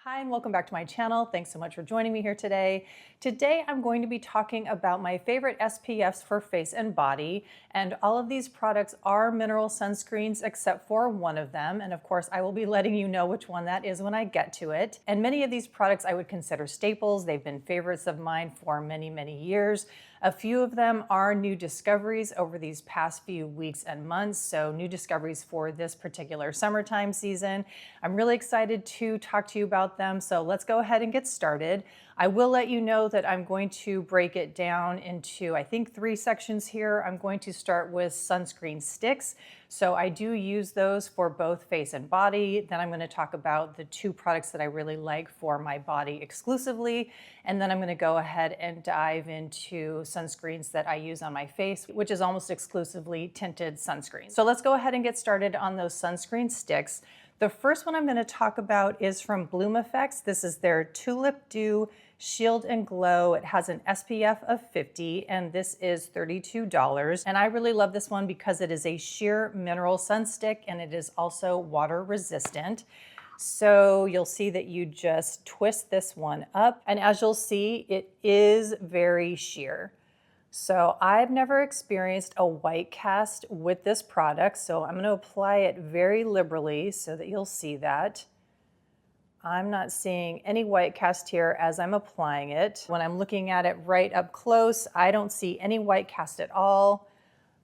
Hi and welcome back to my channel. Thanks so much for joining me here today. Today I'm going to be talking about my favorite SPFs for face and body, and all of these products are mineral sunscreens except for one of them, and of course I will be letting you know which one that is when I get to it. And many of these products I would consider staples. They've been favorites of mine for many years. A few of them are new discoveries over these past few weeks and months, so new discoveries for this particular summertime season. I'm really excited to talk to you about them, so let's go ahead and get started. I will let you know that I'm going to break it down into, I think, 3 sections here. I'm going to start with sunscreen sticks. So I do use those for both face and body. Then I'm going to talk about the 2 products that I really like for my body exclusively. And then I'm going to go ahead and dive into sunscreens that I use on my face, which is almost exclusively tinted sunscreen. So let's go ahead and get started on those sunscreen sticks. The first one I'm going to talk about is from Bloomeffects. This is their Tulip Dew Shield and Glow. It has an SPF of 50 and this is $32. And I really love this one because it is a sheer mineral sun stick and it is also water resistant. So you'll see that you just twist this one up, and as you'll see, it is very sheer. So I've never experienced a white cast with this product, so I'm going to apply it very liberally so that you'll see that. I'm not seeing any white cast here as I'm applying it. When I'm looking at it right up close, I don't see any white cast at all.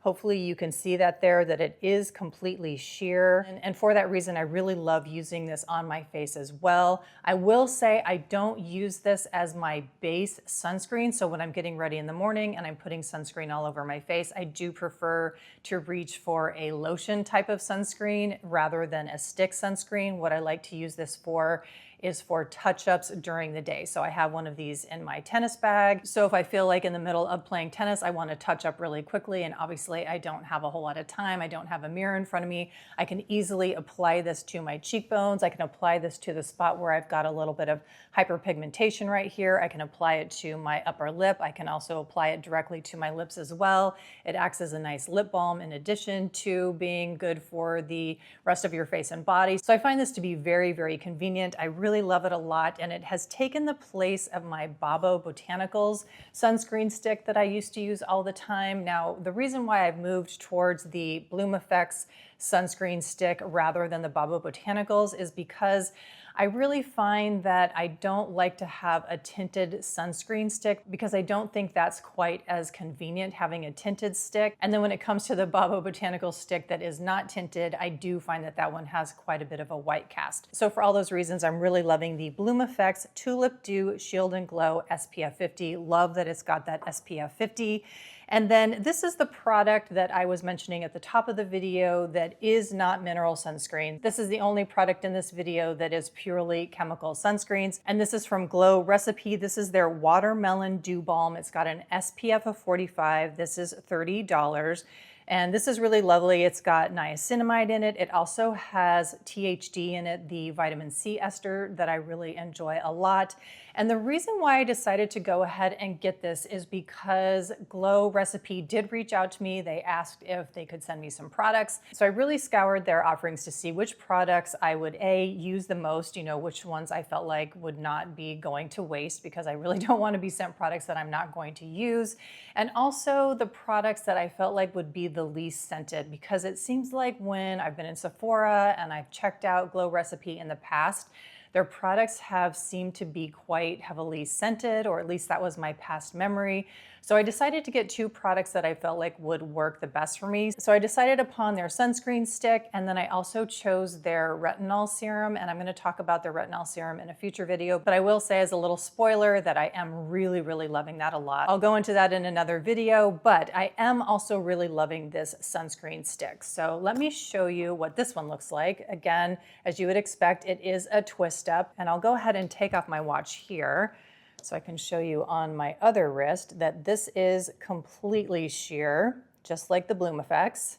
Hopefully you can see that there, that it is completely sheer. And for that reason, I really love using this on my face as well. I will say I don't use this as my base sunscreen. So when I'm getting ready in the morning and I'm putting sunscreen all over my face, I do prefer to reach for a lotion type of sunscreen rather than a stick sunscreen. What I like to use this for is for touch-ups during the day. So I have one of these in my tennis bag. So if I feel like in the middle of playing tennis, I want to touch up really quickly, and obviously I don't have a whole lot of time, I don't have a mirror in front of me, I can easily apply this to my cheekbones, I can apply this to the spot where I've got a little bit of hyperpigmentation right here, I can apply it to my upper lip, I can also apply it directly to my lips as well. It acts as a nice lip balm in addition to being good for the rest of your face and body. So I find this to be very convenient. I really love it a lot, and it has taken the place of my Babo Botanicals sunscreen stick that I used to use all the time. Now, the reason why I've moved towards the Bloomeffects sunscreen stick rather than the Babo Botanicals is because I really find that I don't like to have a tinted sunscreen stick because I don't think that's quite as convenient having a tinted stick. And then when it comes to the Babo Botanical stick that is not tinted, I do find that that one has quite a bit of a white cast. So for all those reasons, I'm really loving the Bloomeffects Tulip Dew Shield and Glow SPF 50. Love that it's got that SPF 50. And then this is the product that I was mentioning at the top of the video that is not mineral sunscreen. This is the only product in this video that is purely chemical sunscreens. And this is from Glow Recipe. This is their Watermelon Dew Balm. It's got an SPF of 45. This is $30. And this is really lovely. It's got niacinamide in it. It also has THD in it, the vitamin C ester that I really enjoy a lot. And the reason why I decided to go ahead and get this is because Glow Recipe did reach out to me. They asked if they could send me some products. So I really scoured their offerings to see which products I would use the most, you know, which ones I felt like would not be going to waste, because I really don't want to be sent products that I'm not going to use. And also the products that I felt like would be the least scented, because it seems like when I've been in Sephora and I've checked out Glow Recipe in the past, their products have seemed to be quite heavily scented, or at least that was my past memory. So I decided to get 2 products that I felt like would work the best for me. So I decided upon their sunscreen stick, and then I also chose their retinol serum, and I'm going to talk about their retinol serum in a future video. But I will say as a little spoiler that I am really loving that a lot. I'll go into that in another video, but I am also really loving this sunscreen stick. So let me show you what this one looks like. Again, as you would expect, it is a twist up, and I'll go ahead and take off my watch here so I can show you on my other wrist that this is completely sheer, just like the Bloomeffects.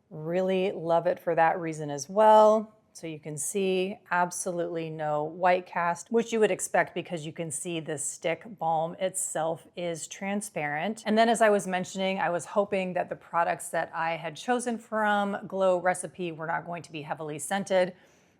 Really love it for that reason as well. So you can see absolutely no white cast, which you would expect because you can see the stick balm itself is transparent. And then as I was mentioning, I was hoping that the products that I had chosen from Glow Recipe were not going to be heavily scented.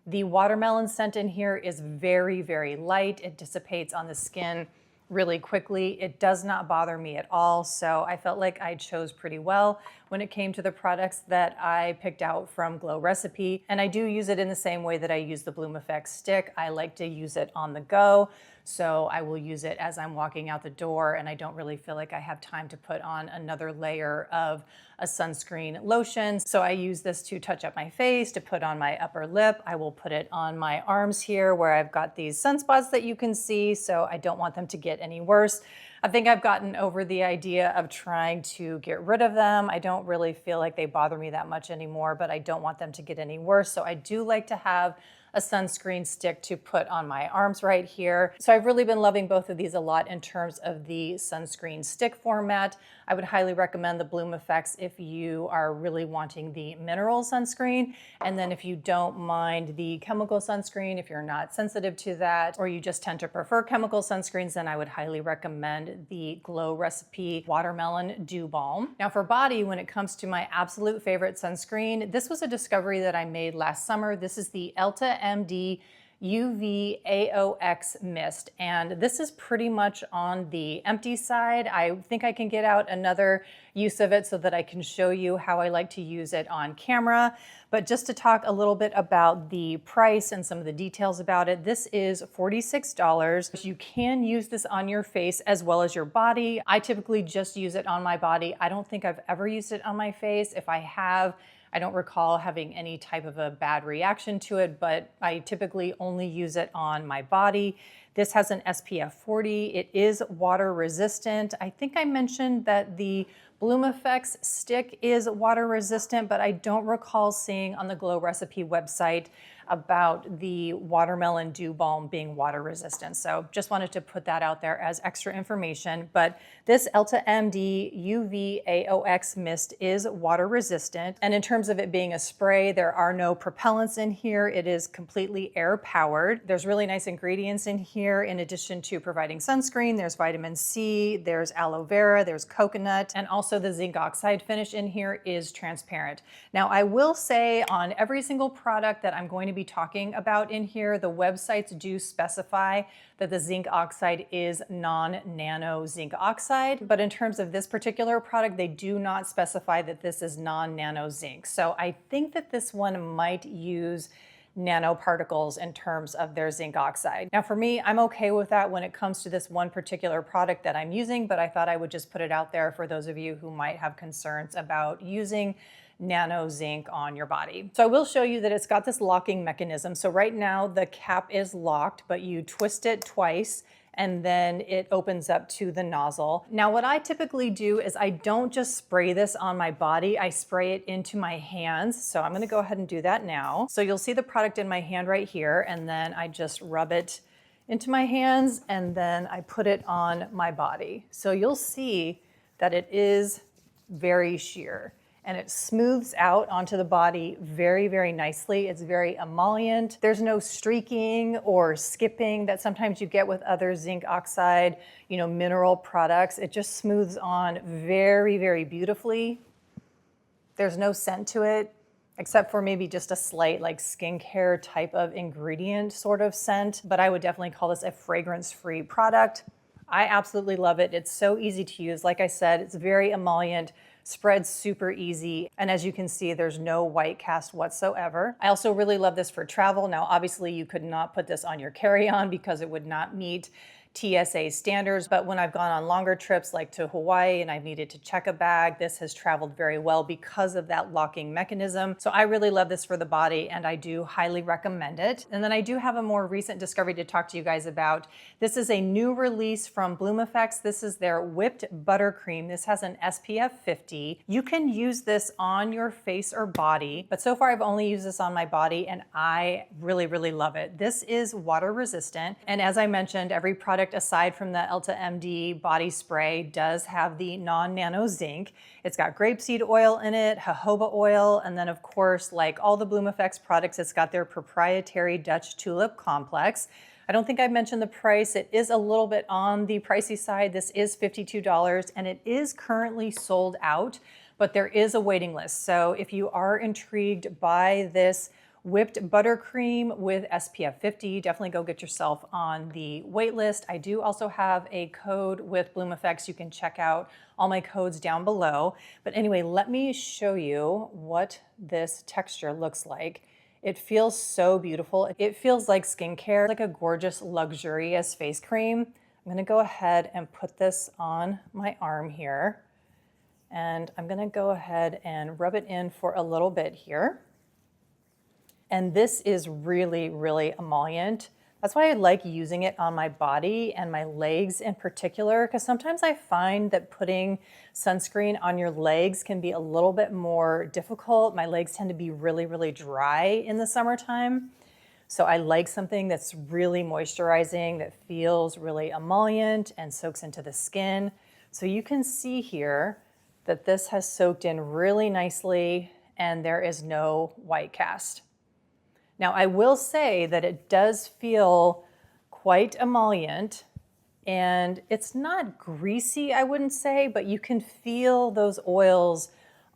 The watermelon scent in here is very, very light. It dissipates on the skin really quickly. It does not bother me at all. So I felt like I chose pretty well when it came to the products that I picked out from Glow Recipe. And I do use it in the same way that I use the Bloomeffects stick. I like to use it on the go. So I will use it as I'm walking out the door and I don't really feel like I have time to put on another layer of a sunscreen lotion. So I use this to touch up my face, to put on my upper lip. I will put it on my arms here where I've got these sunspots that you can see, so I don't want them to get any worse. I think I've gotten over the idea of trying to get rid of them. I don't really feel like they bother me that much anymore, but I don't want them to get any worse. So I do like to have a sunscreen stick to put on my arms right here. So I've really been loving both of these a lot in terms of the sunscreen stick format. I would highly recommend the Bloomeffects if you are really wanting the mineral sunscreen. And then if you don't mind the chemical sunscreen, if you're not sensitive to that, or you just tend to prefer chemical sunscreens, then I would highly recommend the Glow Recipe Watermelon Dew Balm. Now for body, when it comes to my absolute favorite sunscreen, this was a discovery that I made last summer. This is the Elta MD UV AOX mist, and this is pretty much on the empty side. I think I can get out another use of it so that I can show you how I like to use it on camera. But just to talk a little bit about the price and some of the details about it, this is $46. You can use this on your face as well as your body. I typically just use it on my body. I don't think I've ever used it on my face. If I have, I don't recall having any type of a bad reaction to it, but I typically only use it on my body. This has an SPF 40. It is water resistant. I think I mentioned that the Bloomeffects stick is water resistant, but I don't recall seeing on the Glow Recipe website about the watermelon dew balm being water resistant. So just wanted to put that out there as extra information. But this Elta MD UV AOX mist is water resistant. And in terms of it being a spray, there are no propellants in here. It is completely air powered. There's really nice ingredients in here. In addition to providing sunscreen, there's vitamin C, there's aloe vera, there's coconut, and also the zinc oxide finish in here is transparent. Now I will say on every single product that I'm going to be talking about in here, the websites do specify that the zinc oxide is non-nano zinc oxide, but in terms of this particular product, they do not specify that this is non-nano zinc. So I think that this one might use nanoparticles in terms of their zinc oxide. Now for me, I'm okay with that when it comes to this one particular product that I'm using, but I thought I would just put it out there for those of you who might have concerns about using nano zinc on your body. So I will show you that it's got this locking mechanism. So right now the cap is locked, but you twist it twice and then it opens up to the nozzle. Now what I typically do is I don't just spray this on my body, I spray it into my hands. So I'm gonna go ahead and do that now. So you'll see the product in my hand right here, and then I just rub it into my hands and then I put it on my body. So you'll see that it is very sheer, and it smooths out onto the body very, very nicely. It's very emollient. There's no streaking or skipping that sometimes you get with other zinc oxide, mineral products. It just smooths on very, very beautifully. There's no scent to it, except for maybe just a slight like skincare type of ingredient sort of scent, but I would definitely call this a fragrance-free product. I absolutely love it. It's so easy to use. Like I said, it's very emollient, spreads super easy, and as you can see, there's no white cast whatsoever. I also really love this for travel. Now, obviously, you could not put this on your carry-on because it would not meet TSA standards, but when I've gone on longer trips like to Hawaii and I've needed to check a bag, this has traveled very well because of that locking mechanism. So I really love this for the body and I do highly recommend it. And then I do have a more recent discovery to talk to you guys about. This is a new release from Bloomeffects. This is their whipped buttercream. This has an SPF 50. You can use this on your face or body, but so far I've only used this on my body and I really, really love it. This is water resistant. And as I mentioned, every product aside from the Elta MD body spray does have the non-nano zinc. It's got grapeseed oil in it, jojoba oil, and then of course, like all the Bloomeffects products, it's got their proprietary Dutch tulip complex. I don't think I've mentioned the price. It is a little bit on the pricey side. This is $52 and it is currently sold out, but there is a waiting list. So if you are intrigued by this whipped buttercream with SPF 50. Definitely go get yourself on the wait list. I do also have a code with Bloomeffects. You can check out all my codes down below. But anyway, let me show you what this texture looks like. It feels so beautiful. It feels like skincare, like a gorgeous, luxurious face cream. I'm gonna go ahead and put this on my arm here. And I'm gonna go ahead and rub it in for a little bit here. And this is really, really emollient. That's why I like using it on my body and my legs in particular, because sometimes I find that putting sunscreen on your legs can be a little bit more difficult. My legs tend to be really, really dry in the summertime. So I like something that's really moisturizing, that feels really emollient and soaks into the skin. So you can see here that this has soaked in really nicely and there is no white cast. Now I will say that it does feel quite emollient and it's not greasy, I wouldn't say, but you can feel those oils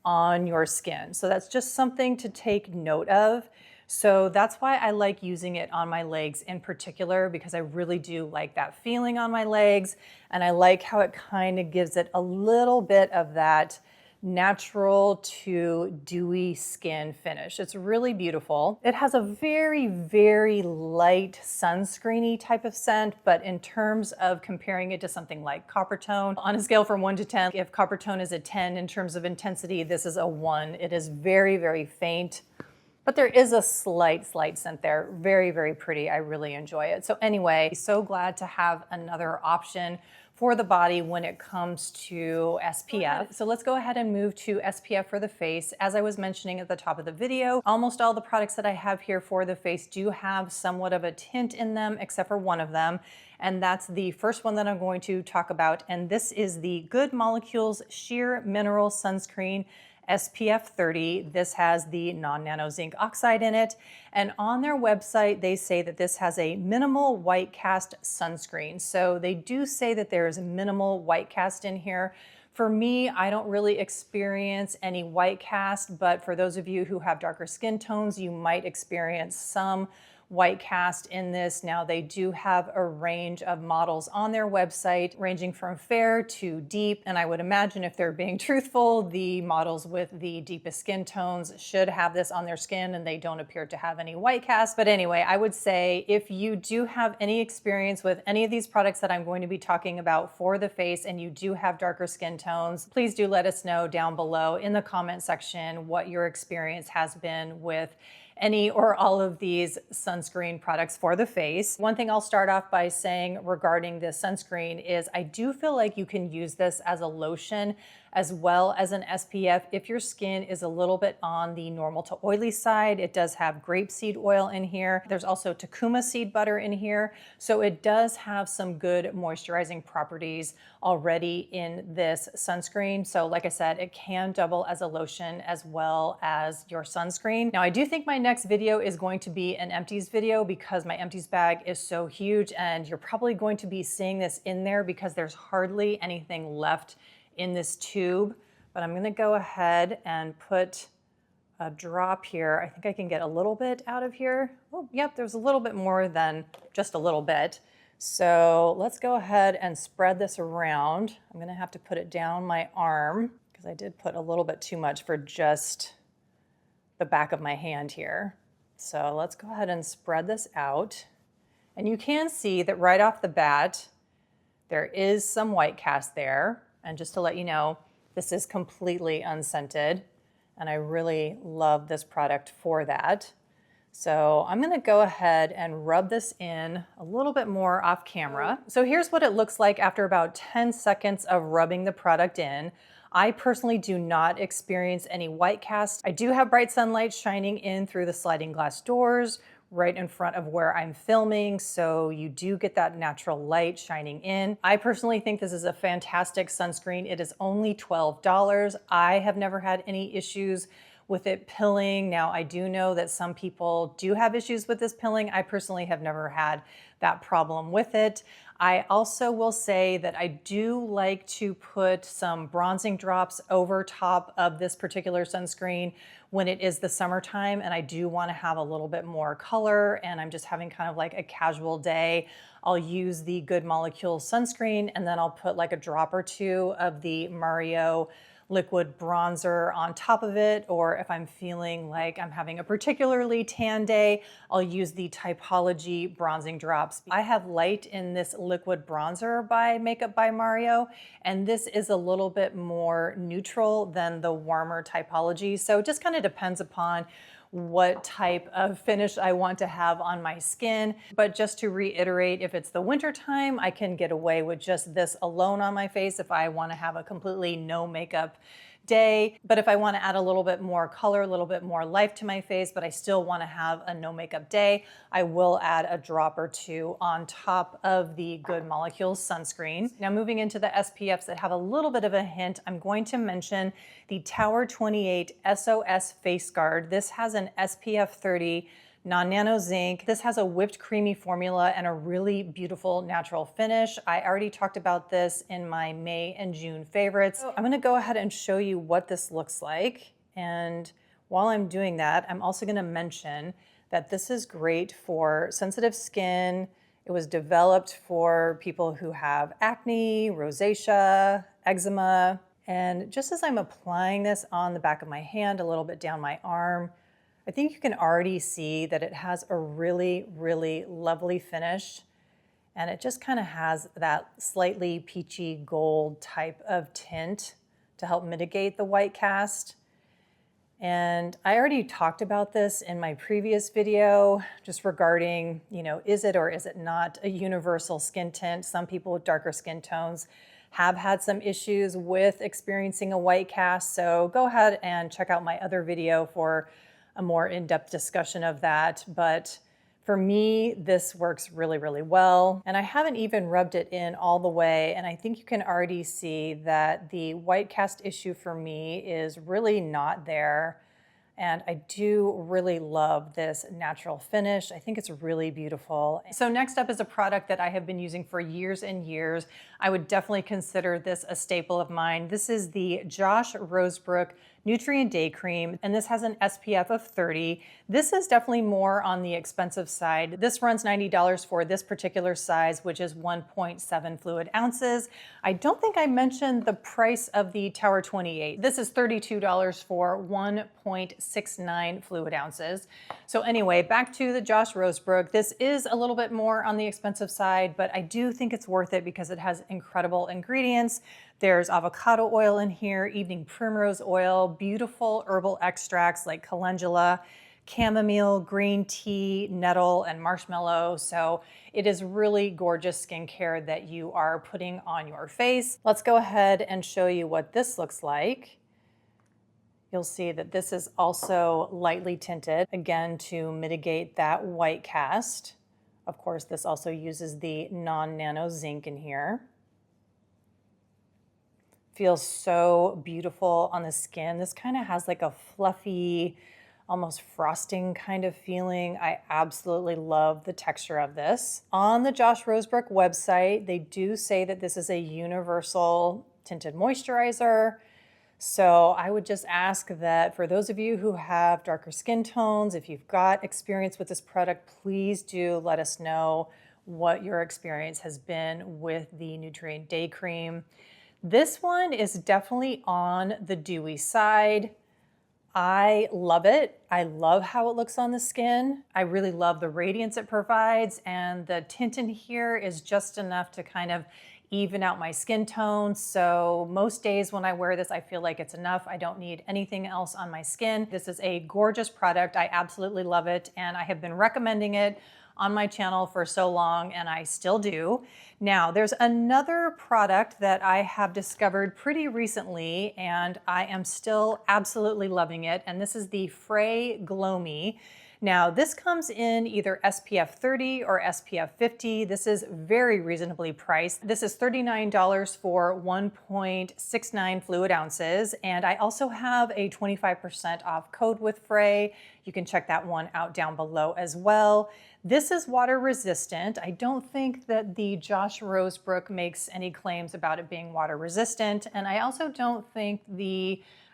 on your skin. So that's just something to take note of. So that's why I like using it on my legs in particular, because I really do like that feeling on my legs. And I like how it kind of gives it a little bit of that natural to dewy skin finish. It's really beautiful. It has a very, very light sunscreeny type of scent, but in terms of comparing it to something like Coppertone, on a scale from 1 to 10, if Coppertone is a 10 in terms of intensity, this is a 1. It is very, very faint. But there is a slight scent there. Very, very pretty. I really enjoy it. So anyway, so glad to have another option for the body when it comes to SPF. So let's go ahead and move to SPF for the face. As I was mentioning at the top of the video, almost all the products that I have here for the face do have somewhat of a tint in them, except for one of them. And that's the first one that I'm going to talk about. And this is the Good Molecules Sheer Mineral Sunscreen SPF 30. This has the non-nano zinc oxide in it. And on their website, they say that this has a minimal white cast sunscreen. So they do say that there's minimal white cast in here. For me, I don't really experience any white cast, but for those of you who have darker skin tones, you might experience some white cast in this. Now they do have a range of models on their website ranging from fair to deep, and I would imagine if they're being truthful, the models with the deepest skin tones should have this on their skin and they don't appear to have any white cast. But anyway, I would say if you do have any experience with any of these products that I'm going to be talking about for the face and you do have darker skin tones, please do let us know down below in the comment section what your experience has been with any or all of these sunscreen products for the face. One thing I'll start off by saying regarding this sunscreen is I do feel like you can use this as a lotion as well as an SPF if your skin is a little bit on the normal to oily side. It does have grapeseed oil in here. There's also Takuma seed butter in here. So it does have some good moisturizing properties already in this sunscreen. So like I said, it can double as a lotion as well as your sunscreen. Now I do think my next video is going to be an empties video because my empties bag is so huge and you're probably going to be seeing this in there because there's hardly anything left in this tube. But I'm gonna go ahead and put a drop here. I think I can get a little bit out of here. Oh, yep, there's a little bit more than just a little bit. So let's go ahead and spread this around. I'm gonna have to put it down my arm because I did put a little bit too much for just the back of my hand here. So let's go ahead and spread this out. And you can see that right off the bat, there is some white cast there. And just to let you know, this is completely unscented. And I really love this product for that. So I'm gonna go ahead and rub this in a little bit more off camera. So here's what it looks like after about 10 seconds of rubbing the product in. I personally do not experience any white cast. I do have bright sunlight shining in through the sliding glass doors right in front of where I'm filming, so you do get that natural light shining in. I personally think this is a fantastic sunscreen. It is only $12. I have never had any issues with it pilling. Now, I do know that some people do have issues with this pilling. I personally have never had that problem with it. I also will say that I do like to put some bronzing drops over top of this particular sunscreen when it is the summertime and I do want to have a little bit more color and I'm just having kind of like a casual day. I'll use the Good Molecule sunscreen and then I'll put like a drop or two of the Mario liquid bronzer on top of it, or if I'm feeling like I'm having a particularly tan day, I'll use the Typology bronzing drops. I have light in this liquid bronzer by Makeup by Mario, and this is a little bit more neutral than the warmer Typology, so it just kind of depends upon what type of finish I want to have on my skin. But just to reiterate, if it's the winter time, I can get away with just this alone on my face if I want to have a completely no makeup day. But if I want to add a little bit more color, a little bit more life to my face, but I still want to have a no makeup day, I will add a drop or two on top of the Good Molecules sunscreen. Now moving into the SPFs that have a little bit of a hint, I'm going to mention the Tower 28 SOS Face Guard. This has an SPF 30 non-nano zinc. This has a whipped creamy formula and a really beautiful natural finish. I already talked about this in my May and June favorites. I'm gonna go ahead and show you what this looks like. And while I'm doing that, I'm also gonna mention that this is great for sensitive skin. It was developed for people who have acne, rosacea, eczema. And just as I'm applying this on the back of my hand, a little bit down my arm, I think you can already see that it has a really, really lovely finish. And it just kind of has that slightly peachy gold type of tint to help mitigate the white cast. And I already talked about this in my previous video, just regarding, is it or is it not a universal skin tint? Some people with darker skin tones have had some issues with experiencing a white cast. So go ahead and check out my other video for a more in-depth discussion of that. But for me, this works really, really well. And I haven't even rubbed it in all the way. And I think you can already see that the white cast issue for me is really not there. And I do really love this natural finish. I think it's really beautiful. So next up is a product that I have been using for years and years. I would definitely consider this a staple of mine. This is the Josh Rosebrook Nutrient Day Cream, and this has an SPF of 30. This is definitely more on the expensive side. This runs $90 for this particular size, which is 1.7 fluid ounces. I don't think I mentioned the price of the Tower 28. This is $32 for 1.69 fluid ounces. So anyway, back to the Josh Rosebrook. This is a little bit more on the expensive side, but I do think it's worth it because it has incredible ingredients. There's avocado oil in here, evening primrose oil, beautiful herbal extracts like calendula, chamomile, green tea, nettle, and marshmallow. So it is really gorgeous skincare that you are putting on your face. Let's go ahead and show you what this looks like. You'll see that this is also lightly tinted, again, to mitigate that white cast. Of course, this also uses the non-nano zinc in here. Feels so beautiful on the skin. This kind of has like a fluffy, almost frosting kind of feeling. I absolutely love the texture of this. On the Josh Rosebrook website, they do say that this is a universal tinted moisturizer. So I would just ask that for those of you who have darker skin tones, if you've got experience with this product, please do let us know what your experience has been with the Nutrient Day Cream. This one is definitely on the dewy side. I love it. I love how it looks on the skin. I really love the radiance it provides, and the tint in here is just enough to kind of even out my skin tone. So most days when I wear this, I feel like it's enough. I don't need anything else on my skin. This is a gorgeous product. I absolutely love it, and I have been recommending it on my channel for so long, and I still do. Now, there's another product that I have discovered pretty recently, and I am still absolutely loving it, and this is the Fre Glow Me. Now, this comes in either SPF 30 or SPF 50. This is very reasonably priced. This is $39 for 1.69 fluid ounces. And I also have a 25% off code with Fre. You can check that one out down below as well. This is water resistant. I don't think that the Josh Rosebrook makes any claims about it being water resistant. And I also don't think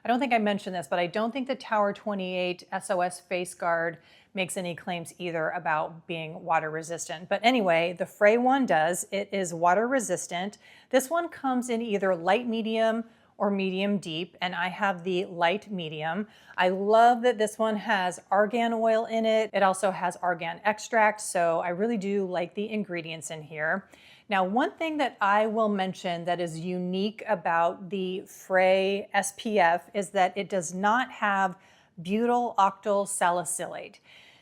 I don't think I mentioned this, but I don't think the Tower 28 SOS Face Guard makes any claims either about being water resistant. But anyway, the Fre one does. It is water resistant. This one comes in either light medium or medium deep, and I have the light medium. I love that this one has argan oil in it. It also has argan extract, so I really do like the ingredients in here. Now, one thing that I will mention that is unique about the Fre SPF is that it does not have butyl octyl salicylate.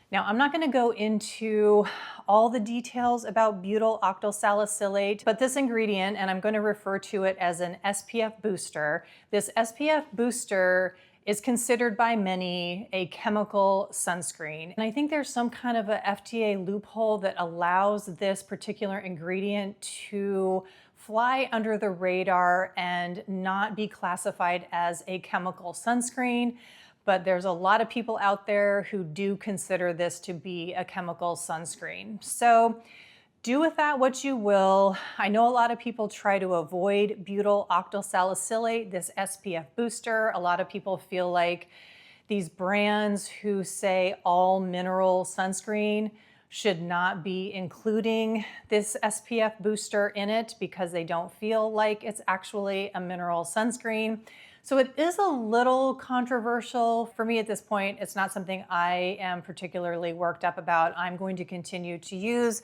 Now, I'm not going to go into all the details about butyl octyl salicylate, but this ingredient, and I'm going to refer to it as an SPF booster, this SPF booster is considered by many a chemical sunscreen. And I think there's some kind of a FDA loophole that allows this particular ingredient to fly under the radar and not be classified as a chemical sunscreen. But there's a lot of people out there who do consider this to be a chemical sunscreen. So do with that what you will. I know a lot of people try to avoid butyl octyl salicylate, this SPF booster. A lot of people feel like these brands who say all mineral sunscreen should not be including this SPF booster in it because they don't feel like it's actually a mineral sunscreen. So it is a little controversial. For me at this point, it's not something I am particularly worked up about. I'm going to continue to use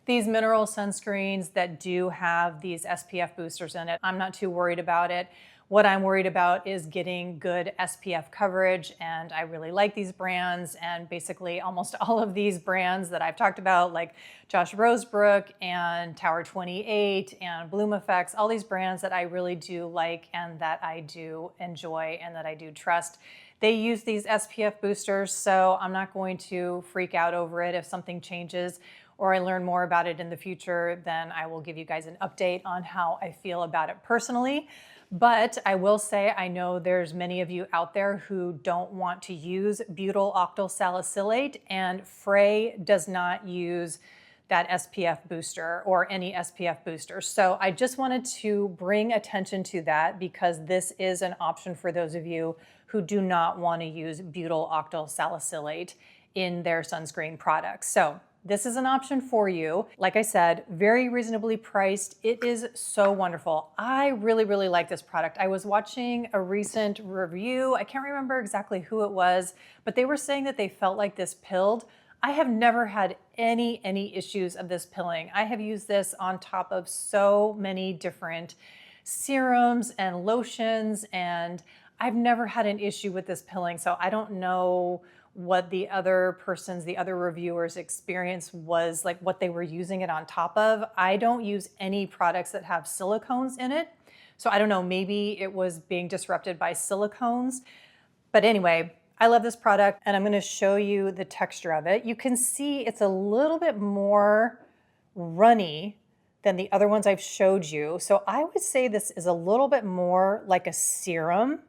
these mineral sunscreens that do have these SPF boosters in it. I'm not too worried about it. What I'm worried about is getting good SPF coverage, and I really like these brands, and basically almost all of these brands that I've talked about, like Josh Rosebrook and Tower 28 and Bloomeffects, all these brands that I really do like and that I do enjoy and that I do trust. They use these SPF boosters, so I'm not going to freak out over it. If something changes or I learn more about it in the future, then I will give you guys an update on how I feel about it personally. But I will say, I know there's many of you out there who don't want to use butyl octyl salicylate, and Fre does not use that SPF booster or any SPF booster. So I just wanted to bring attention to that because this is an option for those of you who do not want to use butyl octyl salicylate in their sunscreen products. So this is an option for you. Like I said, very reasonably priced. It is so wonderful. I really, really like this product. I was watching a recent review. I can't remember exactly who it was, but they were saying that they felt like this pilled. I have never had any issues of this pilling. I have used this on top of so many different serums and lotions, and I've never had an issue with this pilling. So I don't know what the other reviewers' experience was, like what they were using it on top of. I don't use any products that have silicones in it. So I don't know, maybe it was being disrupted by silicones. But anyway, I love this product, and I'm gonna show you the texture of it. You can see it's a little bit more runny than the other ones I've showed you. So I would say this is a little bit more like a serum.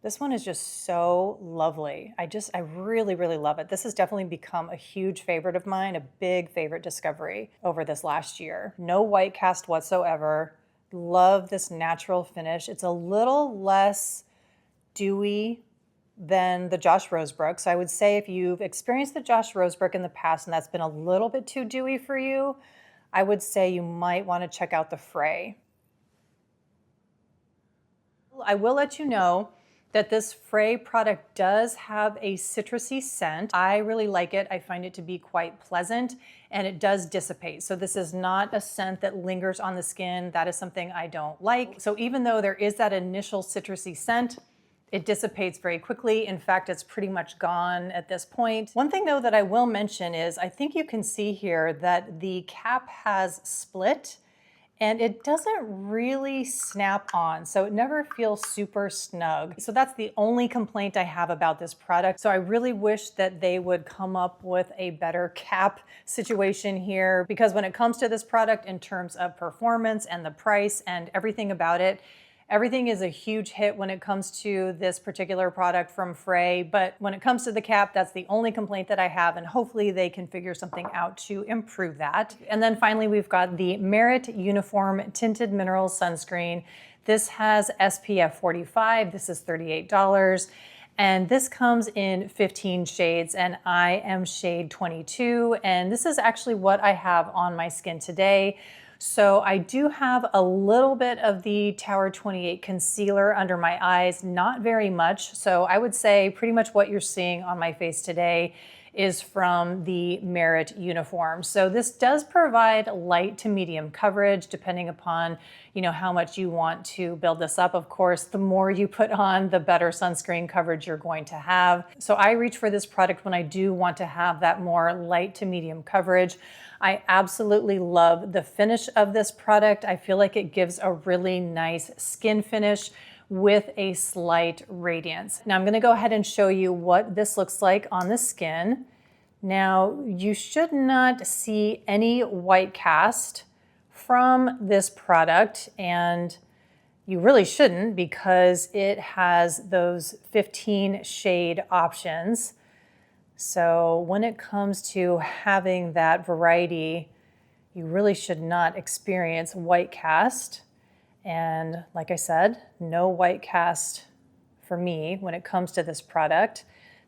This one is just so lovely. I really, really love it. This has definitely become a huge favorite of mine, a big favorite discovery over this last year. No white cast whatsoever. Love this natural finish. It's a little less dewy than the Josh Rosebrook. So I would say if you've experienced the Josh Rosebrook in the past and that's been a little bit too dewy for you, I would say you might want to check out the Fre. I will let you know that this Fre product does have a citrusy scent. I really like it. I find it to be quite pleasant, and it does dissipate. So this is not a scent that lingers on the skin. That is something I don't like. So even though there is that initial citrusy scent, it dissipates very quickly. In fact, it's pretty much gone at this point. One thing though that I will mention is I think you can see here that the cap has split, and it doesn't really snap on, so it never feels super snug. So that's the only complaint I have about this product. So I really wish that they would come up with a better cap situation here, because when it comes to this product in terms of performance and the price and everything about it, everything is a huge hit when it comes to this particular product from Fre, but when it comes to the cap, that's the only complaint that I have, and hopefully they can figure something out to improve that. And then finally, we've got the Merit Uniform Tinted Mineral Sunscreen. This has SPF 45, this is $38. And this comes in 15 shades, and I am shade 22, and this is actually what I have on my skin today. So I do have a little bit of the Tower 28 concealer under my eyes, not very much. So I would say pretty much what you're seeing on my face today is from the Merit Uniform. So this does provide light to medium coverage depending upon, how much you want to build this up. Of course, the more you put on, the better sunscreen coverage you're going to have. So I reach for this product when I do want to have that more light to medium coverage. I absolutely love the finish of this product. I feel like it gives a really nice skin finish with a slight radiance. Now I'm gonna go ahead and show you what this looks like on the skin. Now you should not see any white cast from this product, and you really shouldn't, because it has those 15 shade options. So when it comes to having that variety, you really should not experience white cast. And like I said, no white cast for me when it comes to this product.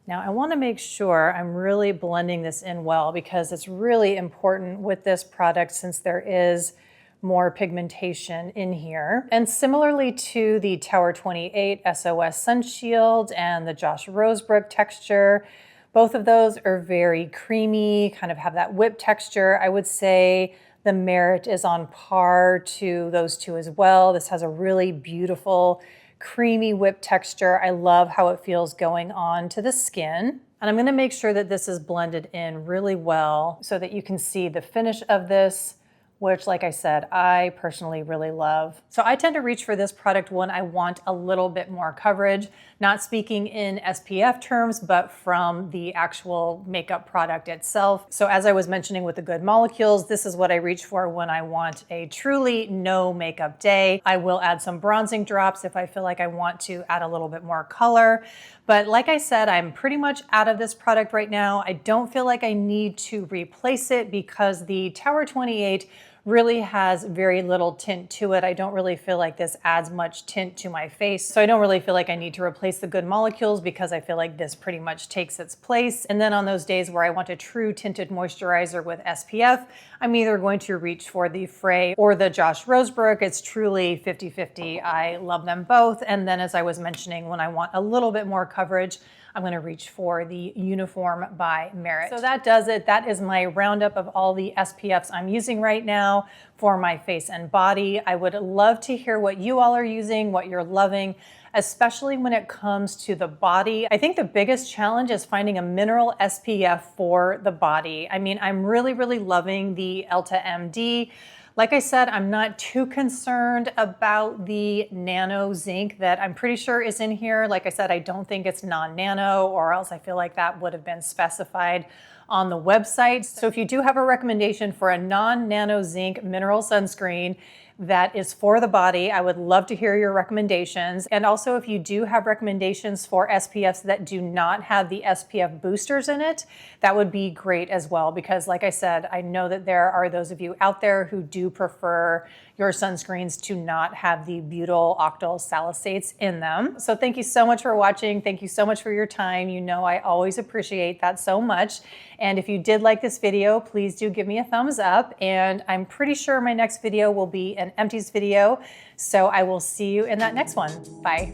Now I want to make sure I'm really blending this in well, because it's really important with this product since there is more pigmentation in here. And similarly to the Tower 28 SOS SunShield and the Josh Rosebrook texture, both of those are very creamy, kind of have that whip texture. I would say the Merit is on par to those two as well. This has a really beautiful creamy whip texture. I love how it feels going on to the skin. And I'm gonna make sure that this is blended in really well so that you can see the finish of this, which, like I said, I personally really love. So I tend to reach for this product when I want a little bit more coverage, not speaking in SPF terms, but from the actual makeup product itself. So as I was mentioning with the Good Molecules, this is what I reach for when I want a truly no makeup day. I will add some bronzing drops if I feel like I want to add a little bit more color. But like I said, I'm pretty much out of this product right now. I don't feel like I need to replace it because the Tower 28 really has very little tint to it. I don't really feel like this adds much tint to my face. So I don't really feel like I need to replace the Good Molecules because I feel like this pretty much takes its place. And then on those days where I want a true tinted moisturizer with SPF, I'm either going to reach for the Fre or the Josh Rosebrook. It's truly 50-50. I love them both. And then as I was mentioning, when I want a little bit more coverage, I'm gonna reach for the Uniform by Merit. So that does it. That is my roundup of all the SPFs I'm using right now for my face and body. I would love to hear what you all are using, what you're loving, especially when it comes to the body. I think the biggest challenge is finding a mineral SPF for the body. I mean, I'm really, really loving the Elta MD. Like I said, I'm not too concerned about the nano zinc that I'm pretty sure is in here. Like I said, I don't think it's non-nano, or else I feel like that would have been specified on the website. So if you do have a recommendation for a non-nano zinc mineral sunscreen that is for the body, I would love to hear your recommendations. And also, if you do have recommendations for SPFs that do not have the SPF boosters in it, that would be great as well, because like I said, I know that there are those of you out there who do prefer your sunscreens to not have the butyl octyl salicylates in them. So thank you so much for watching. Thank you so much for your time. You know I always appreciate that so much. And if you did like this video, please do give me a thumbs up. And I'm pretty sure my next video will be an empties video. So I will see you in that next one. Bye.